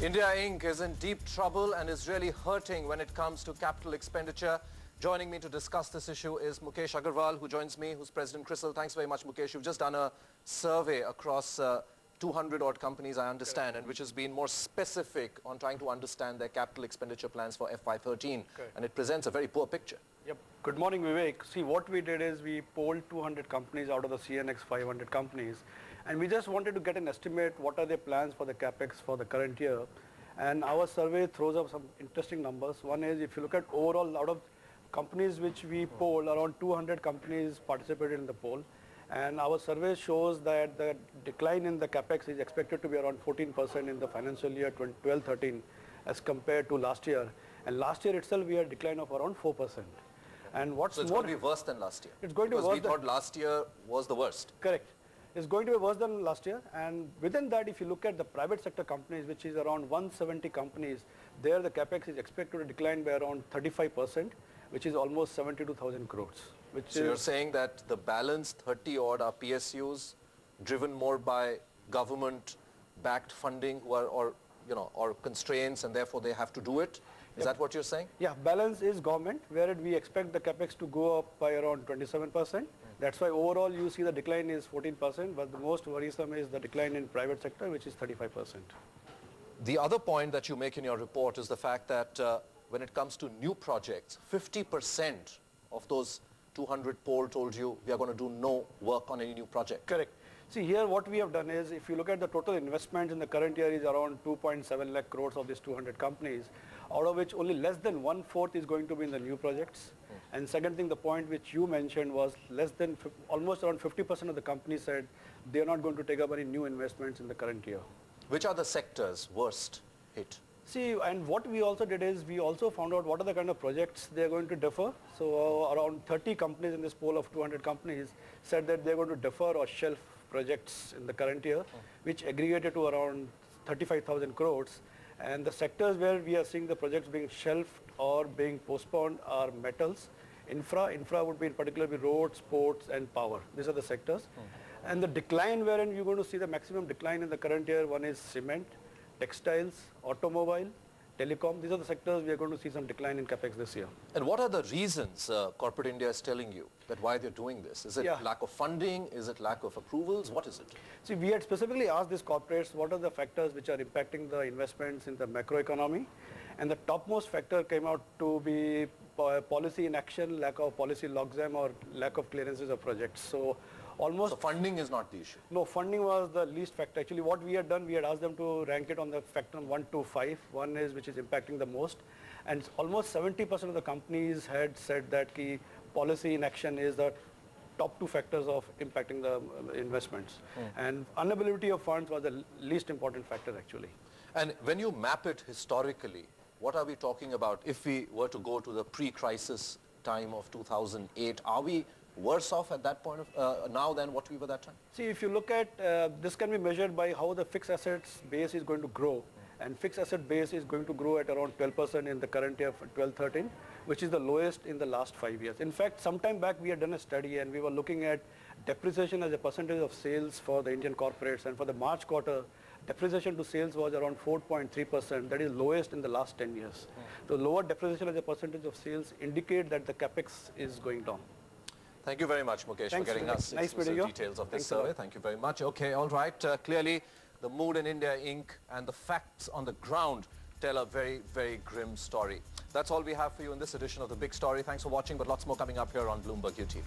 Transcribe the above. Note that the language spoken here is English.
India Inc. is in deep trouble and is really hurting when it comes to capital expenditure. Joining me to discuss this issue is Mukesh Agarwal, who joins me, who's President Crisil. Thanks very much, Mukesh. You've just done a survey across 200-odd companies, I understand, and which has been more specific on trying to understand their capital expenditure plans for FY13. And it presents a very poor picture. Yep. Good morning, Vivek. See, what we did is we polled 200 companies out of the CNX 500 companies, and we just wanted to get an estimate what are their plans for the Capex for the current year. And our survey throws up some interesting numbers. One is, if you look at overall, out of companies which we polled, around 200 companies participated in the poll. And our survey shows that the decline in the Capex is expected to be around 14% in the financial year 12-13 as compared to last year. And last year itself, we had a decline of around 4%. And what's so it's going to be worse than last year? It's going to be worse. Because we thought last year was the worst. Correct. It's going to be worse than last year. And within that, if you look at the private sector companies, which is around 170 companies, there the Capex is expected to decline by around 35%, which is almost 72,000 crores. So you're saying that the balance 30-odd are PSUs driven more by government-backed funding or constraints, and therefore they have to do it? Is that what you're saying? Yeah, balance is government, where we expect the Capex to go up by around 27%. That's why overall you see the decline is 14%, but the most worrisome is the decline in private sector, which is 35%. The other point that you make in your report is the fact that when it comes to new projects, 50% of those 200 poll told you we are going to do no work on any new project. Correct. See, here what we have done is, if you look at the total investments in the current year is around 2.7 lakh crores of these 200 companies, out of which only less than 1/4 is going to be in the new projects. And second thing, the point which you mentioned was almost around 50% of the companies said they are not going to take up any new investments in the current year. Which are the sectors worst hit? See, and what we also did is we also found out what are the kind of projects they are going to defer. So around 30 companies in this poll of 200 companies said that they are going to defer or shelf projects in the current year, which aggregated to around 35,000 crores. And the sectors where we are seeing the projects being shelved or being postponed are metals, infra would be in particular be roads, ports and power. These are the sectors. And the decline wherein you're going to see the maximum decline in the current year, one is cement, textiles, automobile, telecom. These are the sectors we are going to see some decline in Capex this year. And what are the reasons corporate India is telling you that why they're doing this? Is it lack of funding? Is it lack of approvals? What is it? See, we had specifically asked these corporates what are the factors which are impacting the investments in the macroeconomy. And the topmost factor came out to be policy inaction, lack of policy logjam or lack of clearances of projects. So funding is not the issue? No, funding was the least factor. Actually, what we had done, we had asked them to rank it on the factor 1 to 5. One is which is impacting the most. And almost 70% of the companies had said that policy inaction is the top 2 factors of impacting the investments. And unavailability of funds was the least important factor actually. And when you map it historically, what are we talking about? If we were to go to the pre-crisis time of 2008, are we worse off at that point of now than what we were that time? See, if you look at this can be measured by how the fixed assets base is going to grow, and fixed asset base is going to grow at around 12% in the current year for 12-13, which is the lowest in the last 5 years. In fact, sometime back we had done a study and we were looking at depreciation as a percentage of sales for the Indian corporates, and for the March quarter, depreciation to sales was around 4.3%. That is lowest in the last 10 years. So lower depreciation as a percentage of sales indicate that the Capex is going down. Thank you very much, Mukesh, for getting us exclusive details of this survey. Thank you very much. Okay, all right. Clearly, the mood in India Inc. and the facts on the ground tell a very, very grim story. That's all we have for you in this edition of The Big Story. Thanks for watching, but lots more coming up here on Bloomberg UTV.